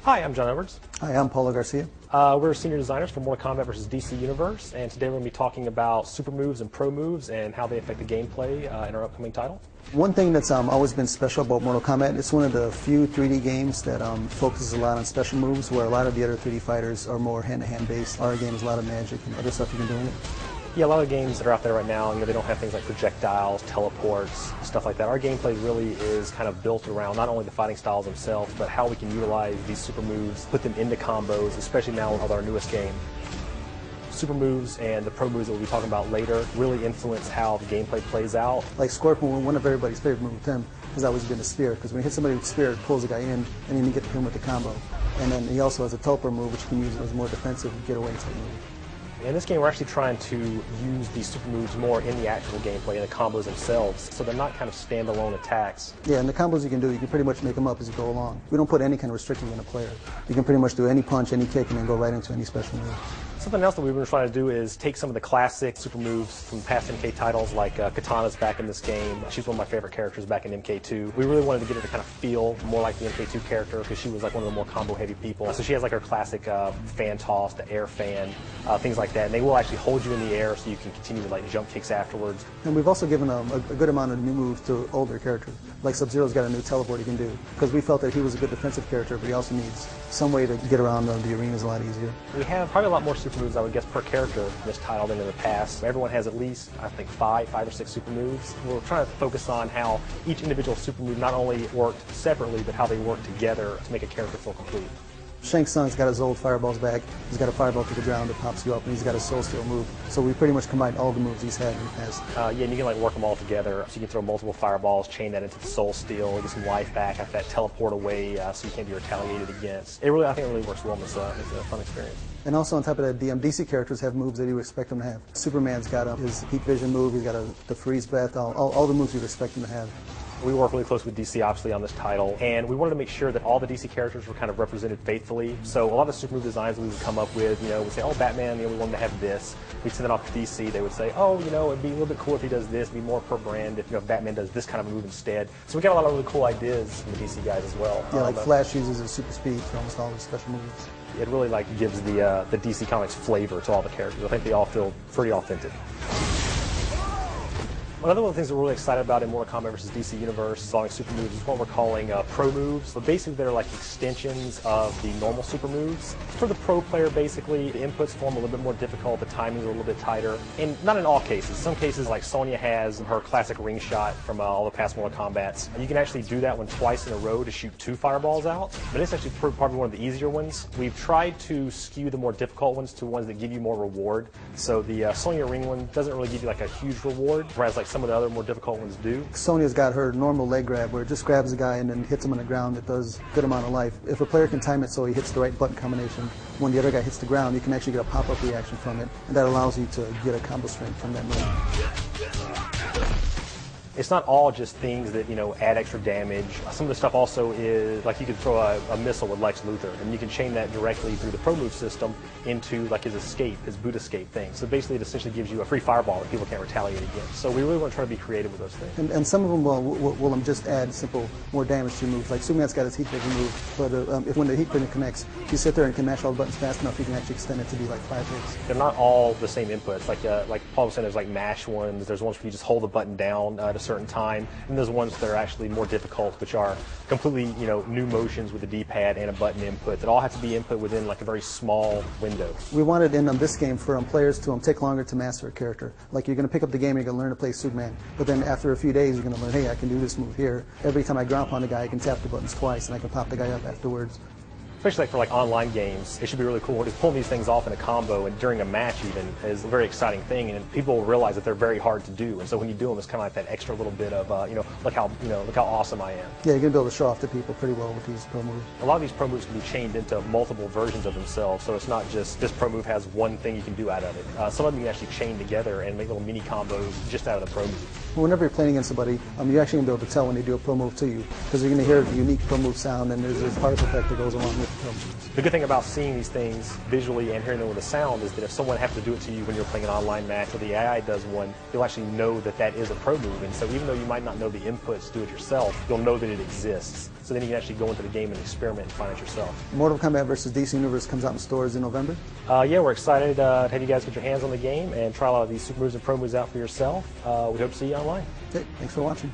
Hi, I'm John Edwards. Hi, I'm Paulo Garcia. We're senior designers for Mortal Kombat vs. DC Universe, and today we're going to be talking about super moves and pro moves and how they affect the gameplay in our upcoming title. One thing that's always been special about Mortal Kombat, it's one of the few 3D games that focuses a lot on special moves, where a lot of the other 3D fighters are more hand-to-hand based. Our game is a lot of magic and other stuff you can do in it. Yeah, a lot of games that are out there right now, they don't have things like projectiles, teleports, stuff like that. Our gameplay really is kind of built around not only the fighting styles themselves, but how we can utilize these super moves, put them into combos, especially now with our newest game. Super moves and the pro moves that we'll be talking about later really influence how the gameplay plays out. Like Scorpion, one of everybody's favorite moves with him has always been the spear, because when you hit somebody with spear, it pulls the guy in, and then you get to him with the combo. And then he also has a teleport move, which you can use as more defensive getaway type move. In this game, we're actually trying to use these super moves more in the actual gameplay and the combos themselves, so they're not kind of standalone attacks. Yeah, and the combos you can do, you can pretty much make them up as you go along. We don't put any kind of restrictions on a player. You can pretty much do any punch, any kick, and then go right into any special move. Something else that we've been trying to do is take some of the classic super moves from past MK titles, like Katana's back in this game. She's one of my favorite characters back in MK2. We really wanted to get her to kind of feel more like the MK2 character, because she was like one of the more combo-heavy people. So she has like her classic fan toss, the air fan, things like that. And they will actually hold you in the air so you can continue with like jump kicks afterwards. And we've also given a good amount of new moves to older characters. Like Sub-Zero's got a new teleport he can do, because we felt that he was a good defensive character, but he also needs some way to get around the arenas a lot easier. We have probably a lot more super moves, I would guess, per character in this title than in the past. Everyone has at least, I think, five or six super moves. We're trying to focus on how each individual super move not only worked separately, but how they work together to make a character feel complete. Shang Tsung's got his old fireballs back. He's got a fireball to the ground that pops you up, and he's got a soul steal move. So we pretty much combined all the moves he's had in the past. Yeah, and you can like work them all together. So you can throw multiple fireballs, chain that into the soul steal, get some life back, have that teleport away, so you can't be retaliated against. I think it really works well. It's a fun experience. And also on top of that, the DC characters have moves that you would expect them to have. Superman's got his heat vision move. He's got the freeze breath. All the moves you'd expect him to have. We work really close with DC, obviously, on this title, and we wanted to make sure that all the DC characters were kind of represented faithfully. So a lot of the super move designs we would come up with, we'd say, oh, Batman, we want him to have this. We'd send it off to DC. They would say, oh, it'd be a little bit cool if he does this, it'd be more per brand if Batman does this kind of move instead. So we got a lot of really cool ideas from the DC guys as well. Yeah, like Flash uses his super speed for almost all his special moves. It really gives the DC Comics flavor to all the characters. I think they all feel pretty authentic. Another one of the things that we're really excited about in Mortal Kombat vs. DC Universe involving super moves is what we're calling pro moves. But basically they're like extensions of the normal super moves. For the pro player, basically, the inputs form a little bit more difficult, the timings are a little bit tighter. And not in all cases. Some cases, like Sonya has her classic ring shot from all the past Mortal Kombats. You can actually do that one twice in a row to shoot 2 fireballs out. But it's actually probably one of the easier ones. We've tried to skew the more difficult ones to ones that give you more reward. So the Sonya ring one doesn't really give you like a huge reward, whereas like some of the other more difficult ones do. Sonya's got her normal leg grab, where it just grabs the guy and then hits him on the ground. It does a good amount of life. If a player can time it so he hits the right button combination, when the other guy hits the ground, you can actually get a pop-up reaction from it, and that allows you to get a combo strength from that move. It's not all just things that, add extra damage. Some of the stuff also is, like you could throw a missile with Lex Luthor, and you can chain that directly through the pro move system into like his escape, his boot escape thing. So basically it essentially gives you a free fireball that people can't retaliate against. So we really want to try to be creative with those things. And some of them will just add simple, more damage to your moves. Like Superman's got his heat vision move, but when the heat vision connects, if you sit there and can mash all the buttons fast enough, you can actually extend it to be like 5 hits. They're not all the same inputs. Like Paul was saying, there's like mash ones, there's ones where you just hold the button down at a certain time, and there's ones that are actually more difficult, which are completely, new motions with a D-pad and a button input that all have to be input within like a very small window. We wanted in this game for players to take longer to master a character. Like you're going to pick up the game and you're going to learn to play Superman, but then after a few days you're going to learn, hey, I can do this move here. Every time I ground pound a guy, I can tap the buttons twice and I can pop the guy up afterwards. Especially for online games, it should be really cool. Just pulling these things off in a combo and during a match even is a very exciting thing, and people will realize that they're very hard to do. And so when you do them, it's kind of like that extra little bit of, look how awesome I am. Yeah, you're gonna be able to show off to people pretty well with these pro moves. A lot of these pro moves can be chained into multiple versions of themselves, so it's not just this pro move has one thing you can do out of it. Some of them you can actually chain together and make little mini combos just out of the pro move. Whenever you're playing against somebody, you're actually going to be able to tell when they do a pro move to you, because you're going to hear the unique pro move sound, and there's a particle effect that goes along with the pro moves. The good thing about seeing these things visually and hearing them with a sound is that if someone happens to do it to you when you're playing an online match or the AI does one, you'll actually know that that is a pro move. And so even though you might not know the inputs to do it yourself, you'll know that it exists. So then you can actually go into the game and experiment and find it yourself. Mortal Kombat vs. DC Universe comes out in stores in November. Yeah, we're excited to have you guys get your hands on the game and try a lot of these super moves and pro moves out for yourself. We hope to see you online. Okay, thanks for watching.